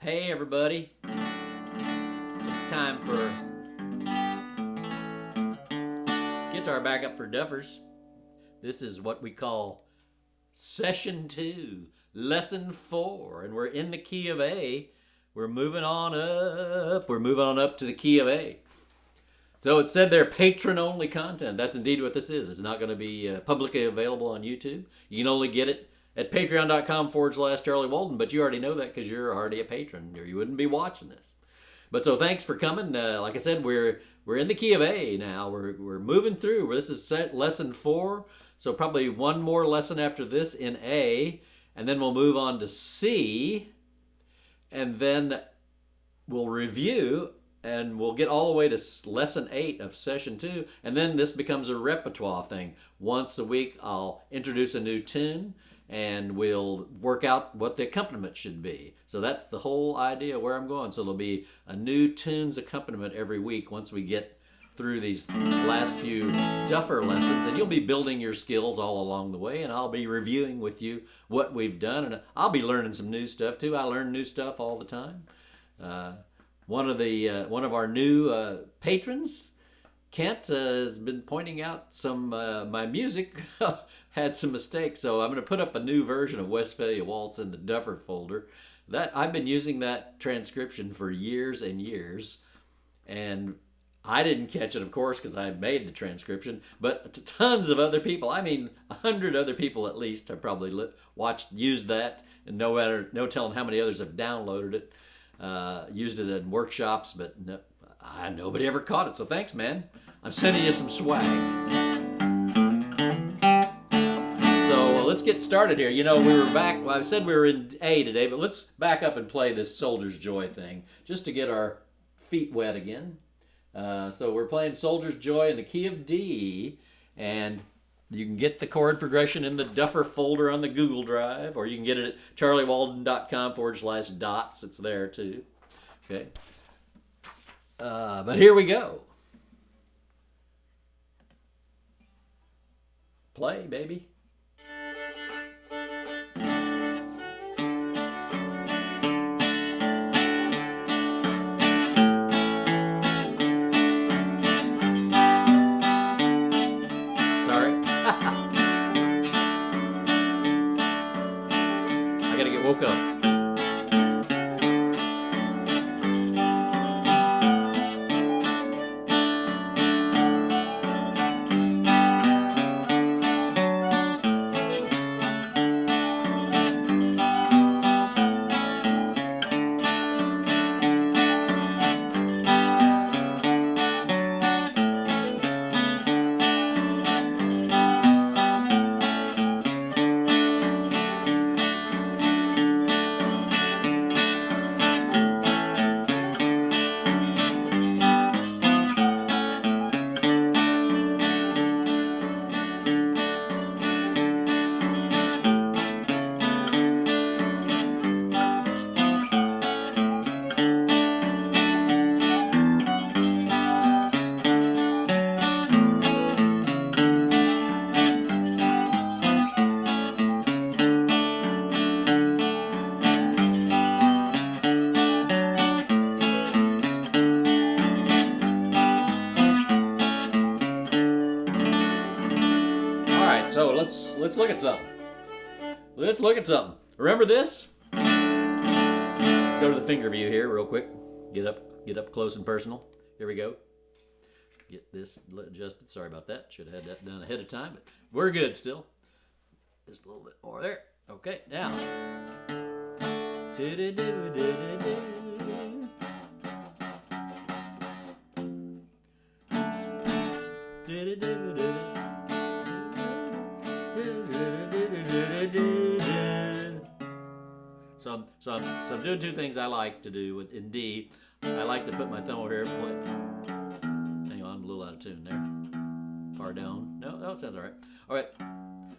Hey everybody, it's time for guitar backup for Duffers. This is what we call Session 2, Lesson 4, and we're in the key of A. We're moving on up. We're moving on up to the key of A. So it said there patron-only content. That's indeed what this is. It's not going to be publicly available on YouTube. You can only get it at patreon.com/Charlie Walden, but you already know that because you're already a patron, or you wouldn't be watching this. But so thanks for coming. Like I said, we're in the key of A now. We're moving through. This is lesson 4, so probably one more lesson after this in A, and then we'll move on to C, and then we'll review, and we'll get all the way to lesson 8 of session 2, and then this becomes a repertoire thing. Once a week, I'll introduce a new tune, and we'll work out what the accompaniment should be. So that's the whole idea where I'm going. So there'll be a new tunes accompaniment every week once we get through these last few Duffer lessons, and you'll be building your skills all along the way, and I'll be reviewing with you what we've done, and I'll be learning some new stuff too. I learn new stuff all the time. One of our new patrons, Kent, has been pointing out some my music had some mistakes, so I'm going to put up a new version of Westphalia Waltz in the Duffer folder. That I've been using that transcription for years and years, and I didn't catch it, of course, because I made the transcription, but tons of other people, 100 other people at least, have probably used that, and no telling how many others have downloaded it, used it in workshops, but nobody ever caught it. So thanks, man. I'm sending you some swag. So let's get started here. You know, we were back. Well, I said we were in A today, but let's back up and play this Soldier's Joy thing just to get our feet wet again. So we're playing Soldier's Joy in the key of D, and you can get the chord progression in the Duffer folder on the Google Drive, or you can get it at charliewalden.com/dots. It's there too. Okay. But here we go. Play, baby. Sorry. I gotta get woke up. So let's look at something. Let's look at something. Remember this? Go to the finger view here real quick. Get up close and personal. Here we go. Get this adjusted. Sorry about that. Should have had that done ahead of time, but we're good still. Just a little bit more there. Okay, now. So I'm doing two things I like to do in D. I like to put my thumb over here and play. Hang on, I'm a little out of tune there. Far down. No, it sounds all right. All right.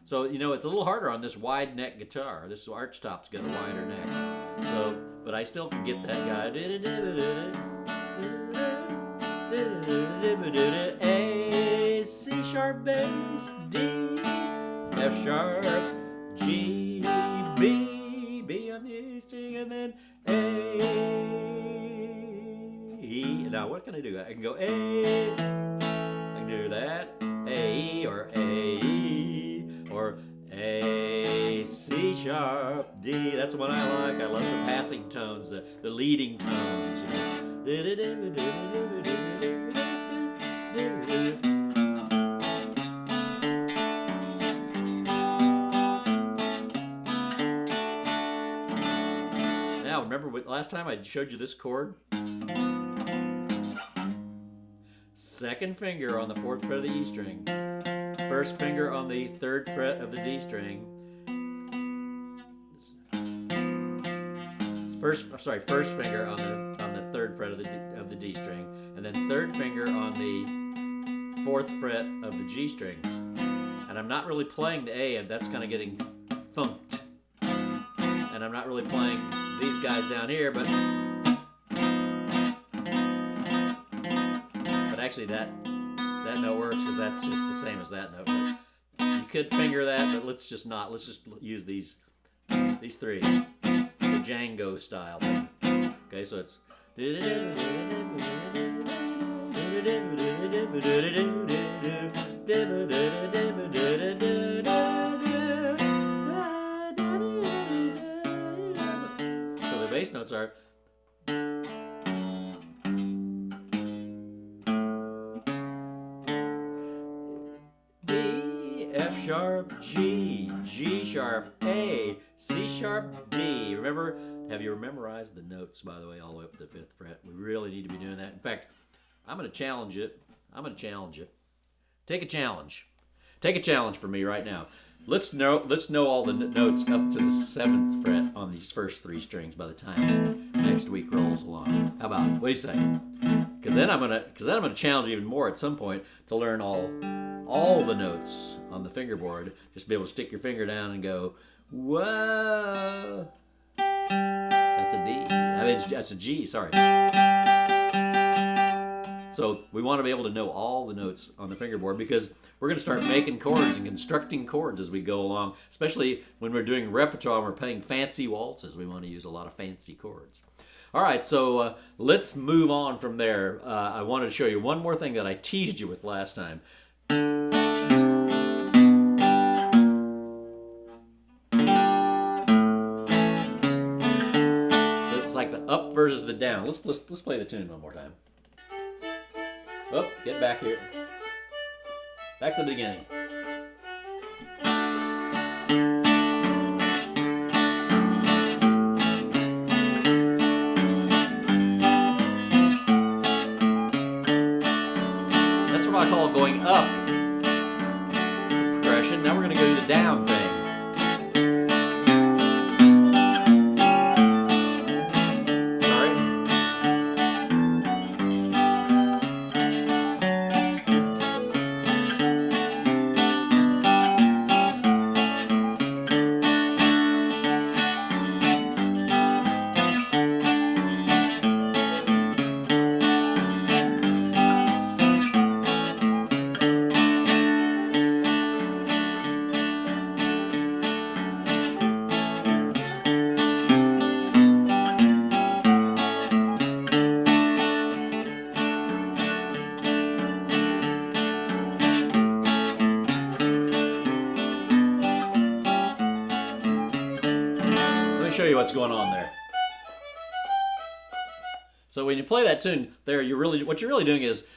So, you know, it's a little harder on this wide neck guitar. This arch top's got a wider neck. So, but I still can get that guy. A, C sharp bass, D, F sharp, G, B, B on on the A string, and then A, E. Now what can I do? I can go A, I can do that, A, E, or A, E, or A, C sharp, D. That's what I like. I love the passing tones, the leading tones. Now, remember last time I showed you this chord? Second finger on the 4th fret of the E string. First finger on the 3rd fret of the D string. First finger on the 3rd fret of the D string, and then 3rd finger on the 4th fret of the G string. And I'm not really playing the A, and that's kind of getting thumped. And I'm not really playing these guys down here, but actually that note works because that's just the same as that note. But you could finger that, but let's just not. Let's just use these three, the Django style thing. Okay, so it's. So the bass notes are. F sharp, G, G sharp, A, C sharp, D. Remember, have you memorized the notes, by the way, all the way up to the 5th fret? We really need to be doing that. In fact, I'm going to challenge it. Take a challenge. Take a challenge for me right now. Let's know all the notes up to the 7th fret on these first 3 strings by the time next week rolls along. How about it? What do you say? Because then I'm gonna challenge you even more at some point to learn all the notes on the fingerboard. Just be able to stick your finger down and go, whoa. That's a D. I mean, that's a G. Sorry. So we want to be able to know all the notes on the fingerboard because we're going to start making chords and constructing chords as we go along, especially when we're doing repertoire and we're playing fancy waltzes. We want to use a lot of fancy chords. All right, so let's move on from there. I wanted to show you one more thing that I teased you with last time. It's like the up versus the down. Let's play the tune one more time. Oh, get back here. Back to the beginning. That's what I call going up. Progression. Now we're going to go to the down thing. Show you what's going on there. So when you play that tune there, what you're really doing is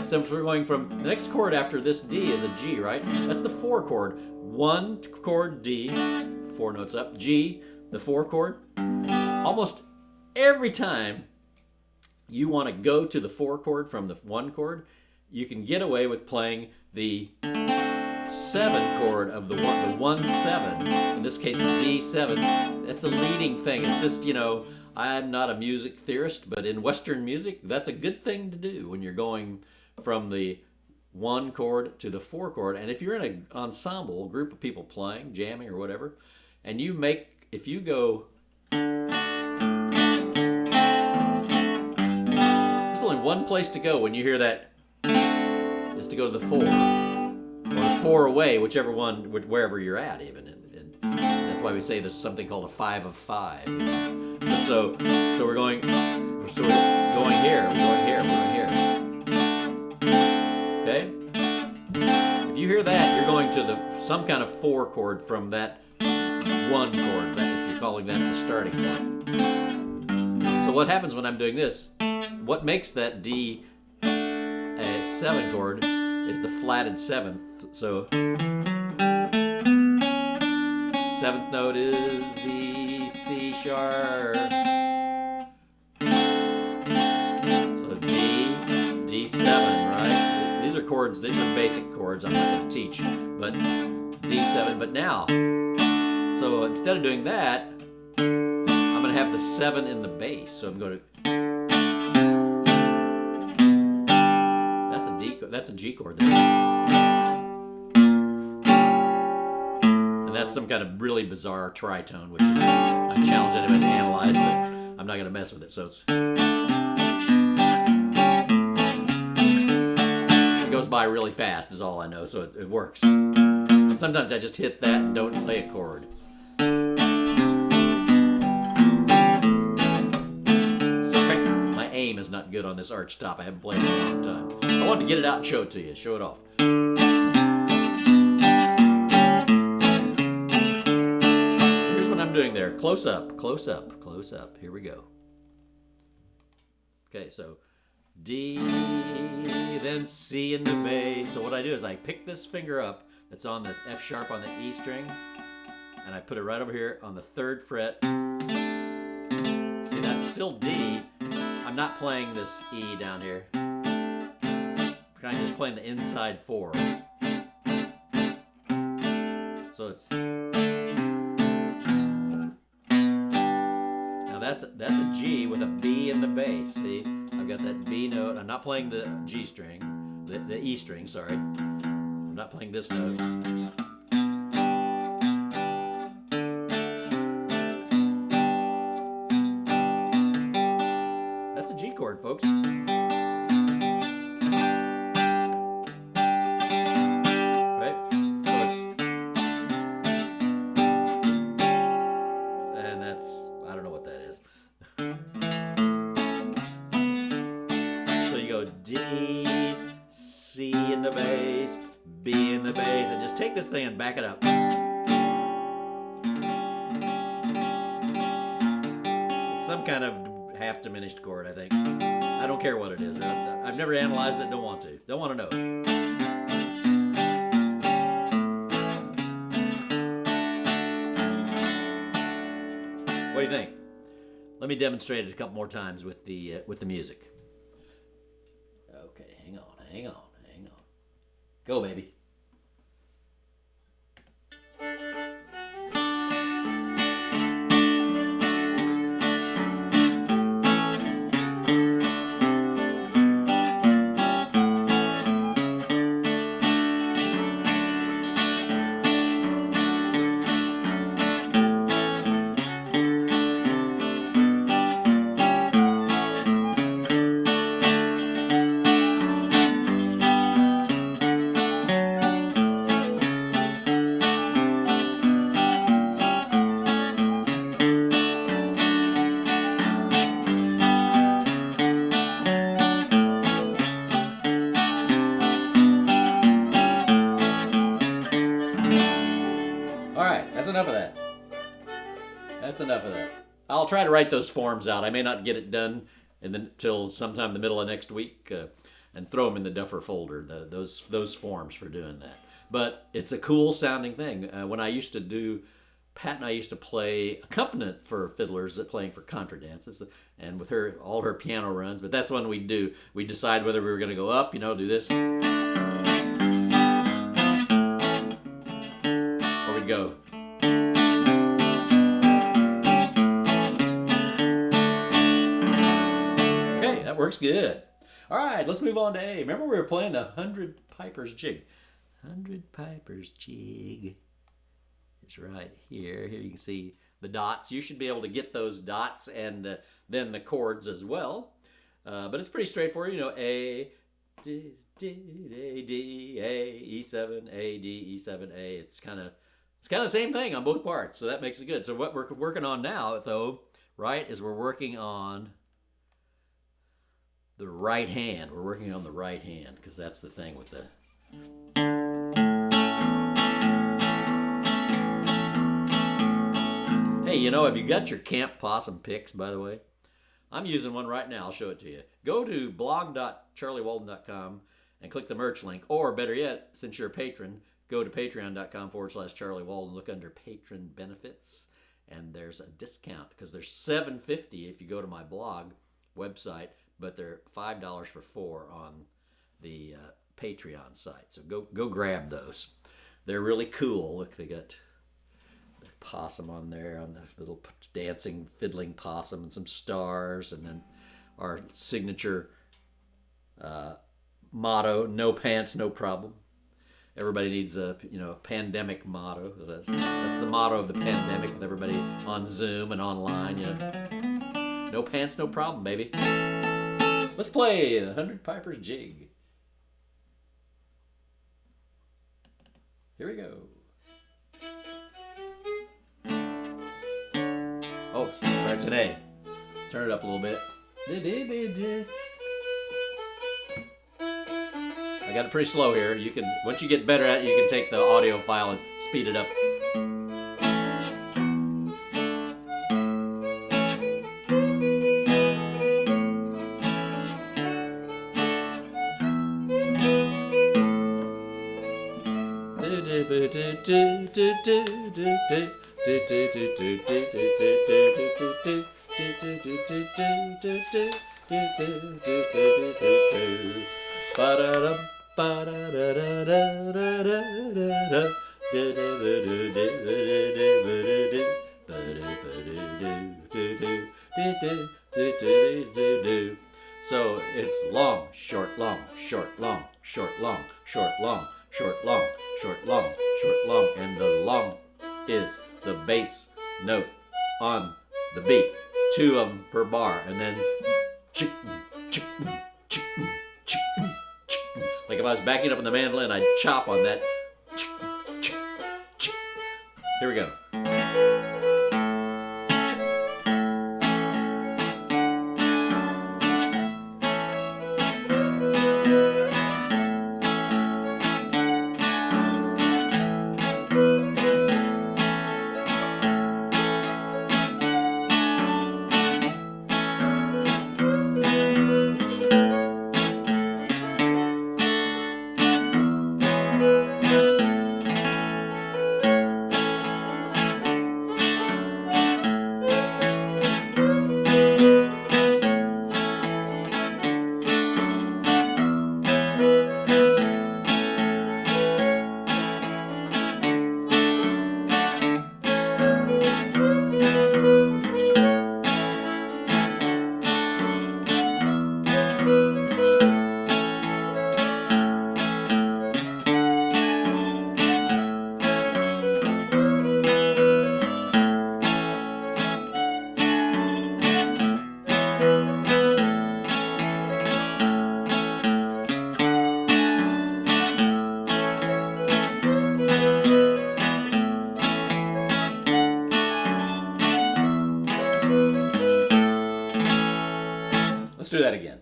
so we're going from the next chord after this D is a G, right? That's the 4 chord. 1 chord D, 4 notes up, G, the 4 chord. Almost every time you want to go to the 4 chord from the 1 chord, you can get away with playing the 7 chord of the 1-7, in this case D7. That's a leading thing. It's just, I'm not a music theorist, but in Western music, that's a good thing to do when you're going from the 1 chord to the 4 chord. And if you're in an ensemble, a group of people playing, jamming or whatever, and if you go, there's only one place to go when you hear that, is to go to the 4 or the 4 away, whichever one, wherever you're at, even. And that's why we say there's something called a 5 of 5. But so we're going here. We're going here. We're going here. Okay. If you hear that, you're going to some kind of 4 chord from that 1 chord. If you're calling that the starting point. So what happens when I'm doing this? What makes that D a 7 chord is the flatted 7th. So 7th note is the C sharp. So D7, right? These are chords, these are basic chords I'm not going to teach, but D7, but now, so instead of doing that, I'm going to have the 7 in the bass. So I'm going to, that's a G chord there. And that's some kind of really bizarre tritone, which is, I challenge anybody to analyze, but I'm not going to mess with it. So it goes by really fast is all I know, so it works. And sometimes I just hit that and don't play a chord. Sorry, my aim is not good on this arch top. I haven't played it in a long time. I wanted to get it out and show it to you, show it off. So here's what I'm doing there. Close up, close up, close up. Here we go. Okay, so D, then C in the bass. So what I do is I pick this finger up that's on the F sharp on the E string, and I put it right over here on the 3rd fret. See, that's still D. I'm not playing this E down here. I'm just playing the inside 4. So it's, now that's a G with a B in the bass. See, I've got that B note. I'm not playing the G string, the E string, sorry. I'm not playing this note. That's a G chord, folks. D, C in the bass, B in the bass, and just take this thing and back it up. It's some kind of half diminished chord, I think. I don't care what it is. I've never analyzed it, don't want to. Don't want to know. What do you think? Let me demonstrate it a couple more times with the music. Okay, hang on. Go, baby. Enough of that. That's enough of that. I'll try to write those forms out. I may not get it done until sometime the middle of next week, and throw them in the Duffer folder. Those forms for doing that. But it's a cool sounding thing. When I used to do, Pat and I used to play accompaniment for fiddlers playing for contra dances, and with her all her piano runs. But that's when we'd decide whether we were going to go up, do this, or we'd go. Works good. All right, let's move on to A. Remember we were playing the 100 Pipers Jig. 100 Pipers Jig. It's right here. Here you can see the dots. You should be able to get those dots and then the chords as well. But it's pretty straightforward. A, D, D, D, A, E7, A, D, E7, A. It's kind of the same thing on both parts, so that makes it good. So what we're working on now, though, right, is we're working on the right hand. We're working on the right hand because that's the thing with the. Hey, you know, have you got your Camp Possum picks, by the way? I'm using one right now. I'll show it to you. Go to blog.charliewalden.com and click the merch link. Or better yet, since you're a patron, go to patreon.com/Charlie Walden. Look under patron benefits. And there's a discount because there's $7.50 if you go to my blog website, but they're $5 for 4 on the Patreon site. So go grab those. They're really cool. Look, they got the possum on there, on the little dancing, fiddling possum, and some stars, and then our signature motto: "No pants, no problem." Everybody needs a pandemic motto. That's the motto of the pandemic with everybody on Zoom and online. No pants, no problem, baby. Let's play the 100 Pipers Jig. Here we go. Oh, it starts an A. Turn it up a little bit. I got it pretty slow here. You can, once you get better at it, you can take the audio file and speed it up. So it's long, short, long, short, long, short, long, short, long, short, long, short, long, short, long, and the long is the bass note on the beat. 2 of them per bar, and then like if I was backing up on the mandolin, I'd chop on that. Here we go.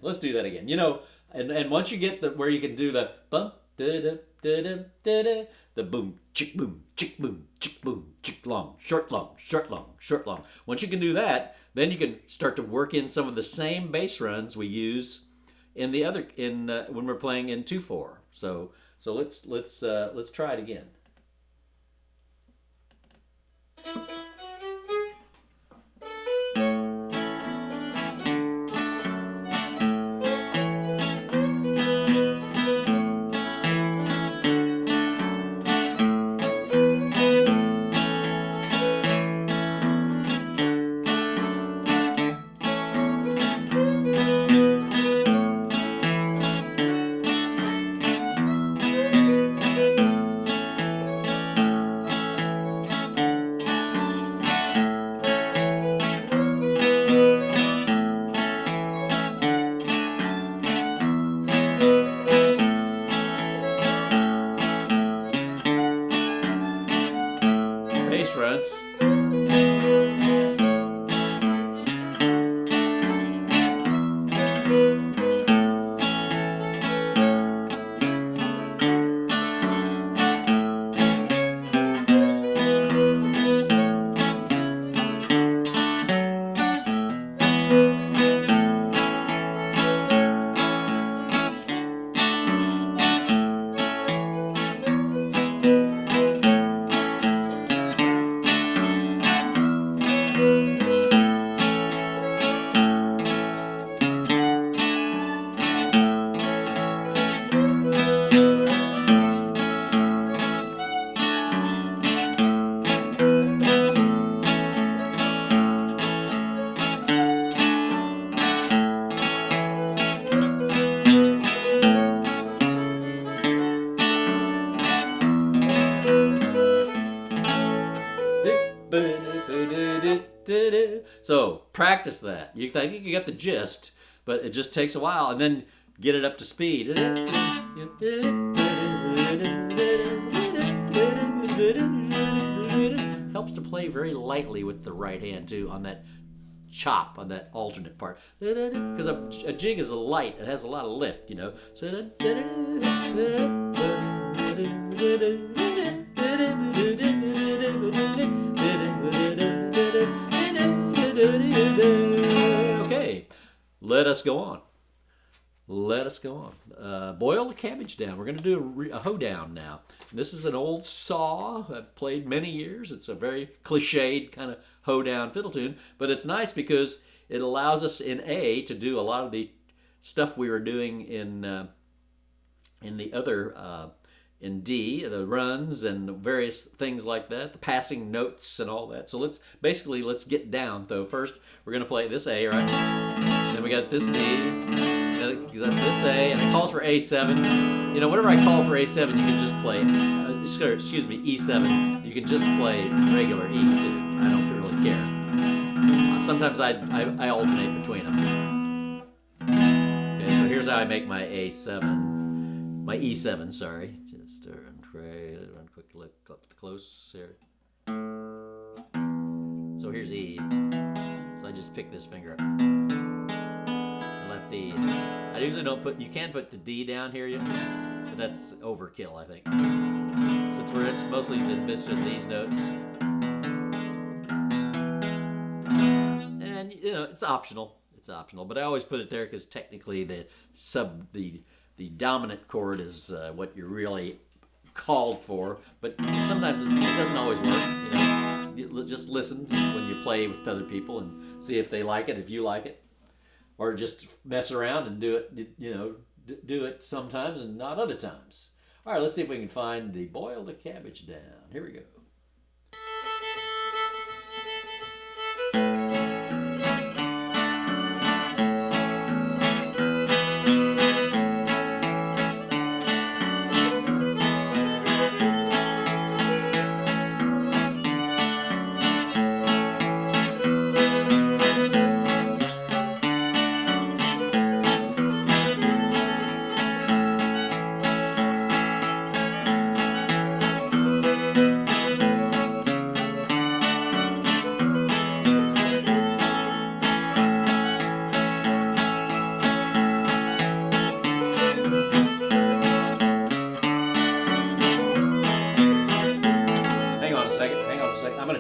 Let's do that again. You know, and once you get where you can do the bump, da the boom, chick, boom, chick, long, short, long, short, long, short, long. Once you can do that, then you can start to work in some of the same bass runs we use in the other when we're playing in 2/4. So let's try it again. friends. So practice that. You think you got the gist, but it just takes a while, and then get it up to speed. Helps to play very lightly with the right hand too on that chop, on that alternate part, because a jig is a light. It has a lot of lift, you know. So okay, let us go on. Let us go on. Boil the cabbage down. We're going to do a hoedown now. This is an old saw I've played many years. It's a very cliched kind of hoedown fiddle tune, but it's nice because it allows us in A to do a lot of the stuff we were doing in the other in D, the runs and various things like that, the passing notes and all that. So let's get down though. First, we're going to play this A, right? Then we got this D. That's this A, and it calls for A7. You know, whenever I call for A7, you can just play, excuse me, E7. You can just play regular E2. I don't really care. Sometimes I alternate between them. Okay, so here's how I make my A7, my E7, sorry. Just run quick look up close here. So here's E. So I just pick this finger up. I usually don't put, you can put the D down here, but that's overkill, I think. Since it's mostly been missed in these notes. And, you know, it's optional. It's optional, but I always put it there because technically the dominant chord is what you're really called for, but sometimes it doesn't always work, you know. You just listen when you play with other people and see if they like it, if you like it. Or just mess around and do it, you know, do it sometimes and not other times. All right, let's see if we can find the Boil the Cabbage down. Here we go.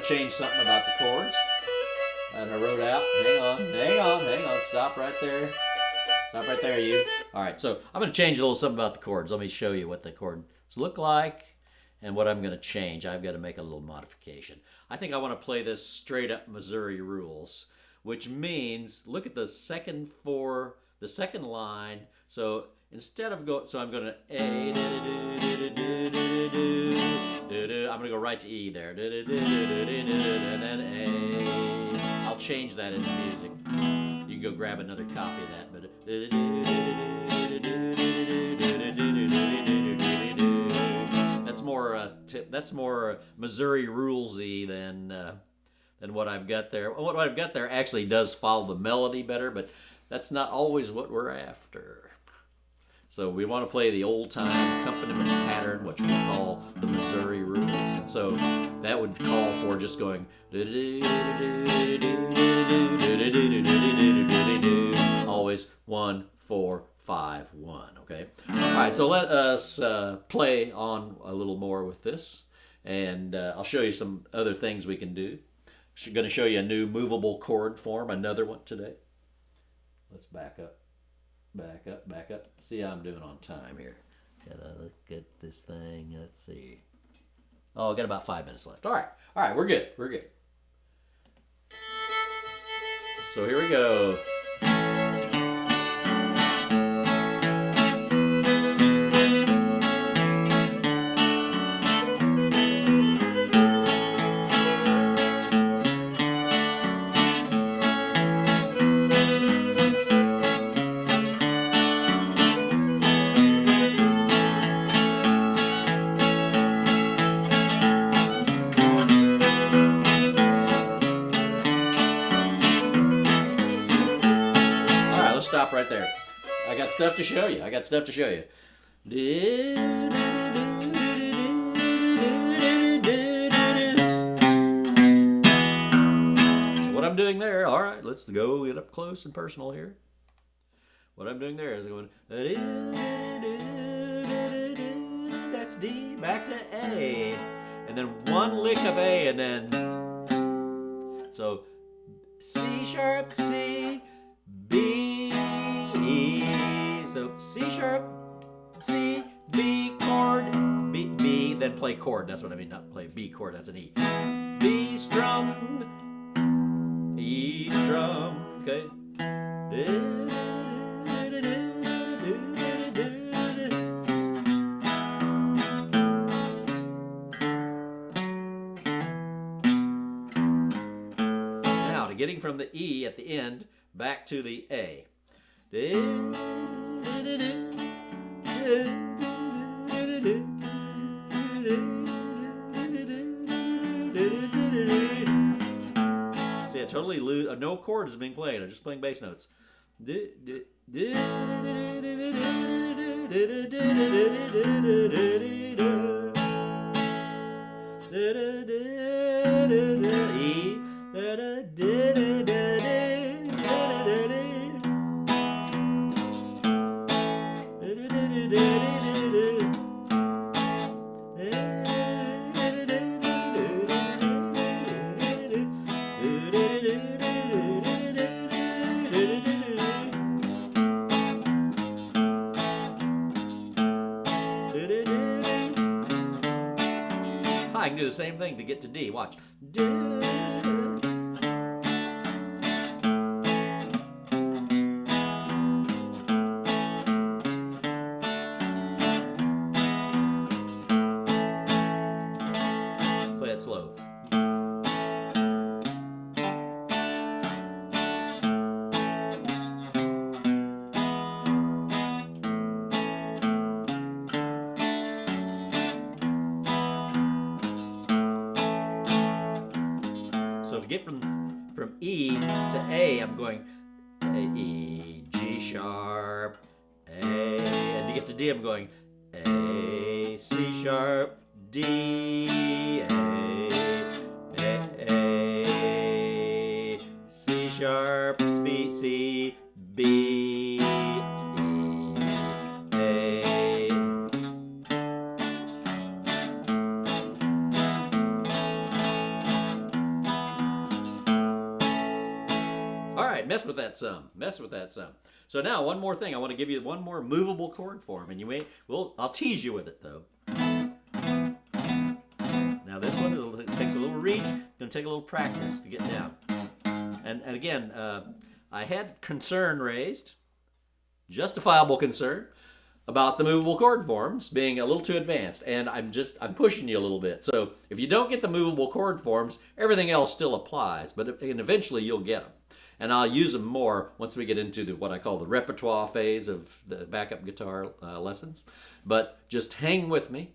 Change something about the chords that I wrote out. Hang on. Stop right there, you. All right, so I'm going to change a little something about the chords. Let me show you what the chords look like and what I'm going to change. I've got to make a little modification. I think I want to play this straight up Missouri rules, which means look at the second line. So instead of I'm going to A, I'm going to go right to E there, and then A. I'll change that into music. You can go grab another copy of that, but that's more Missouri rulesy than what I've got there. What I've got there actually does follow the melody better, but that's not always what we're after. So we want to play the old-time accompaniment pattern, which we call the Missouri rules. And so that would call for just going always 1, 4, 5, 1. Okay. All right. So let us play on a little more with this, and I'll show you some other things we can do. I'm going to show you a new movable chord form, another one today. Let's back up. Back up, back up. See how I'm doing on time here. Gotta look at this thing. Let's see. Oh, I got about 5 minutes left. All right, we're good. We're good. So here we go. Stop right there. I got stuff to show you. What I'm doing there, all right, let's go get up close and personal here. What I'm doing there is going, that's D, back to A, and then one lick of A, and then, so C sharp, C, B, so C sharp, C, B, chord, B, B, then play chord. That's what I mean, not play B chord, that's an E. B strum, E strum, okay. Now, to getting from the E at the end back to the A. See, I totally lose. No chord is being played. I'm just playing bass notes. I can do the same thing to get to D. Watch. Play it slow. So to get from E to A, I'm going A, E, G sharp, A, and to get to D, I'm going A, C sharp, D, A, C sharp, B, C, B, E, A. All right, mess with that some. So now one more thing. I want to give you one more movable chord form, and I'll tease you with it though. Now this one takes a little reach. Going to take a little practice to get down. And again, I had concern raised, justifiable concern, about the movable chord forms being a little too advanced, and I'm pushing you a little bit. So if you don't get the movable chord forms, everything else still applies, and eventually you'll get them. And I'll use them more once we get into what I call the repertoire phase of the backup guitar lessons. But just hang with me,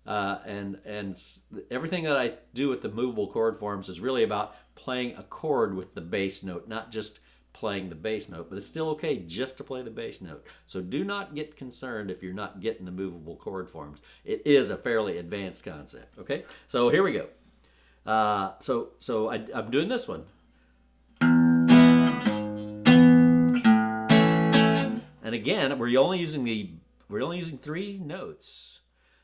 and everything that I do with the movable chord forms is really about playing a chord with the bass note, not just playing the bass note, but it's still okay just to play the bass note. So do not get concerned if you're not getting the movable chord forms. It is a fairly advanced concept, okay? So here we go. I'm doing this one. And again, we're only using 3 notes.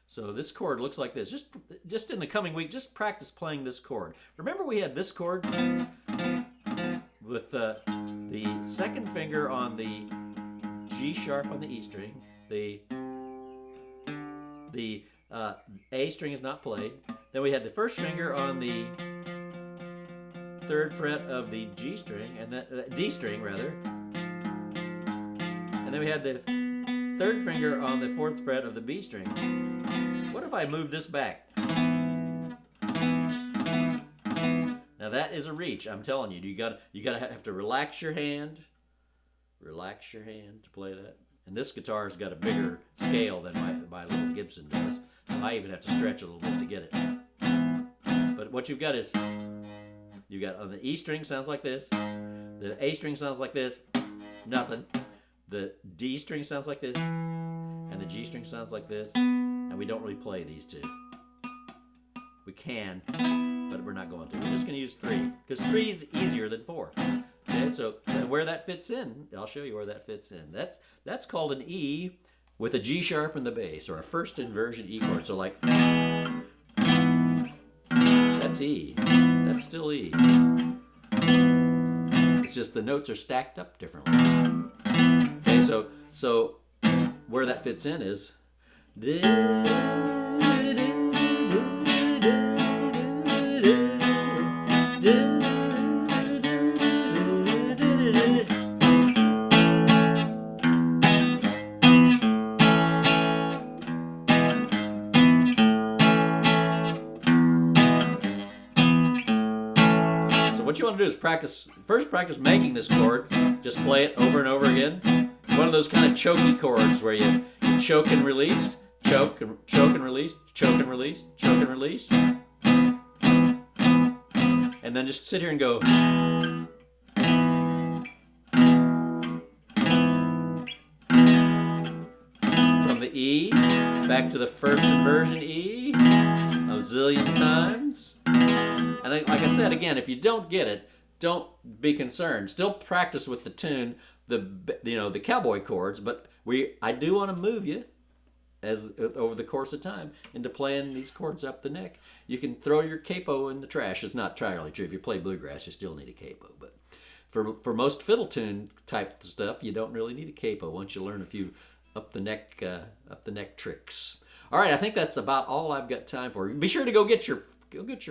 So this chord looks like this. Just in the coming week, just practice playing this chord. Remember we had this chord with the second finger on the G sharp on the E string. The A string is not played. Then we had the first finger on the 3rd fret of the G string, and then D string rather. And then we had the 3rd finger on the 4th fret of the B string. What if I move this back? Now that is a reach. I'm telling you. You gotta have to relax your hand. Relax your hand to play that. And this guitar's got a bigger scale than my little Gibson does, so I even have to stretch a little bit to get it. But what you've got is, you've got on the E string sounds like this, the A string sounds like this, nothing. The D string sounds like this, and the G string sounds like this, and we don't really play these 2. We can, but we're not going to. We're just going to use 3, because 3 is easier than 4. Okay, so where that fits in, I'll show you where that fits in. That's called an E with a G sharp in the bass, or a first inversion E chord. So like, that's E. That's still E. It's just the notes are stacked up differently. Okay, so where that fits in is. What you want to do is practice making this chord. Just play it over and over again. It's one of those kind of choky chords where you choke and release, choke and release, choke and release, choke and release. And then just sit here and go. From the E back to the first inversion E a zillion times. And like I said, again, if you don't get it, don't be concerned. Still practice with the tune, the cowboy chords. But I do want to move you over the course of time into playing these chords up the neck. You can throw your capo in the trash. It's not entirely true. If you play bluegrass, you still need a capo. But for most fiddle tune type stuff, you don't really need a capo once you learn a few up the neck tricks. All right, I think that's about all I've got time for. Be sure to go get your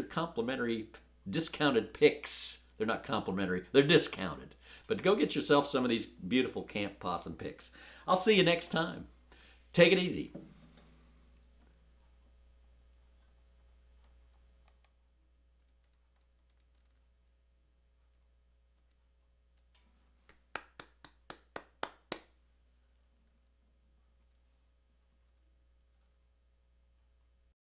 complimentary discounted picks. They're not complimentary, they're discounted. But go get yourself some of these beautiful Camp Possum picks. I'll see you next time. Take it easy.